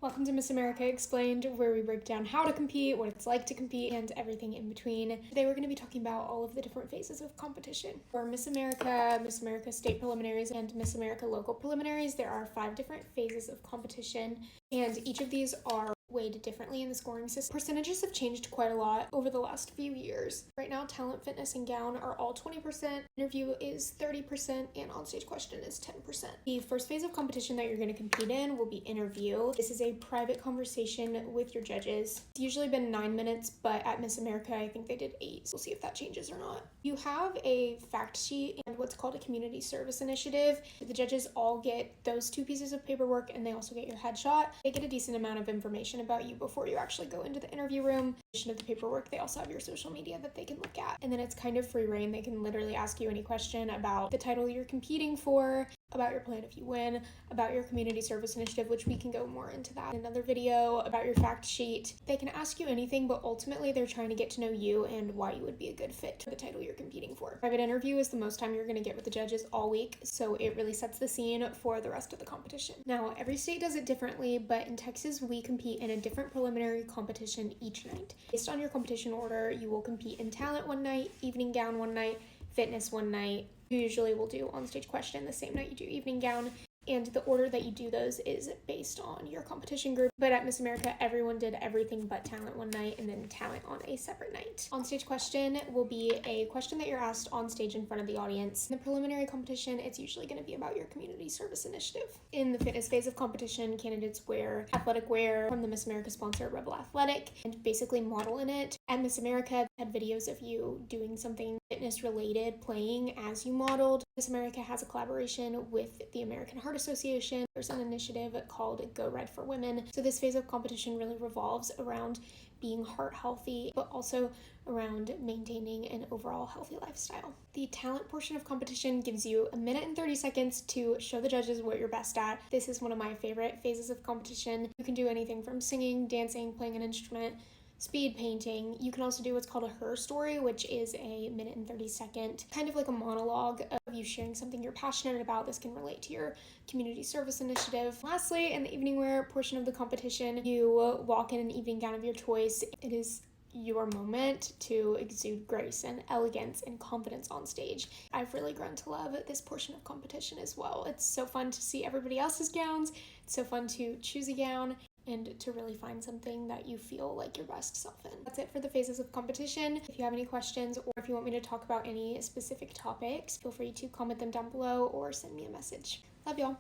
Welcome to Miss America Explained, where we break down how to compete, what it's like to compete, and everything in between. Today we're going to be talking about all of the different phases of competition. For Miss America State Preliminaries, and Miss America Local Preliminaries, there are 5 different phases of competition, and each of these are weighed differently in the scoring system. Percentages have changed quite a lot over the last few years. Right now, talent, fitness, and gown are all 20%, interview is 30%, and onstage question is 10%. The first phase of competition that you're going to compete in will be interview. This is a private conversation with your judges. It's usually been 9 minutes, but at Miss America, I think they did 8, so we'll see if that changes or not. You have a fact sheet and what's called a community service initiative. The judges all get those 2 pieces of paperwork, and they also get your headshot. They get a decent amount of information about you before you actually go into the interview room. In addition to the paperwork, they also have your social media that they can look at. And then it's kind of free reign. They can literally ask you any question about the title you're competing for, about your plan if you win, about your community service initiative, which we can go more into that in another video, about your fact sheet. They can ask you anything, but ultimately they're trying to get to know you and why you would be a good fit for the title you're competing for. Private interview is the most time you're going to get with the judges all week, so it really sets the scene for the rest of the competition. Now, every state does it differently, but in Texas, we compete in a different preliminary competition each night. Based on your competition order, you will compete in talent one night, evening gown one night, fitness one night. You usually will do on-stage question the same night you do evening gown, and the order that you do those is based on your competition group. But at Miss America, everyone did everything but talent one night and then talent on a separate night. On-stage question will be a question that you're asked on stage in front of the audience. In the preliminary competition, it's usually going to be about your community service initiative. In the fitness phase of competition, candidates wear athletic wear from the Miss America sponsor Rebel Athletic and basically model in it. At Miss America, I had videos of you doing something fitness related, playing as you modeled. Miss America has a collaboration with the American Heart Association. There's an initiative called Go Red for Women. So this phase of competition really revolves around being heart healthy, but also around maintaining an overall healthy lifestyle. The talent portion of competition gives you 1 minute and 30 seconds to show the judges what you're best at. This is one of my favorite phases of competition. You can do anything from singing, dancing, playing an instrument, speed painting. You can also do what's called a her story, which is a 1 minute and 30 second, kind of like a monologue of you sharing something you're passionate about. This can relate to your community service initiative. Lastly, in the evening wear portion of the competition, you walk in an evening gown of your choice. It is your moment to exude grace and elegance and confidence on stage. I've really grown to love this portion of competition as well. It's so fun to see everybody else's gowns. It's so fun to choose a gown and to really find something that you feel like your best self in. That's it for the phases of competition. If you have any questions or if you want me to talk about any specific topics, feel free to comment them down below or send me a message. Love y'all.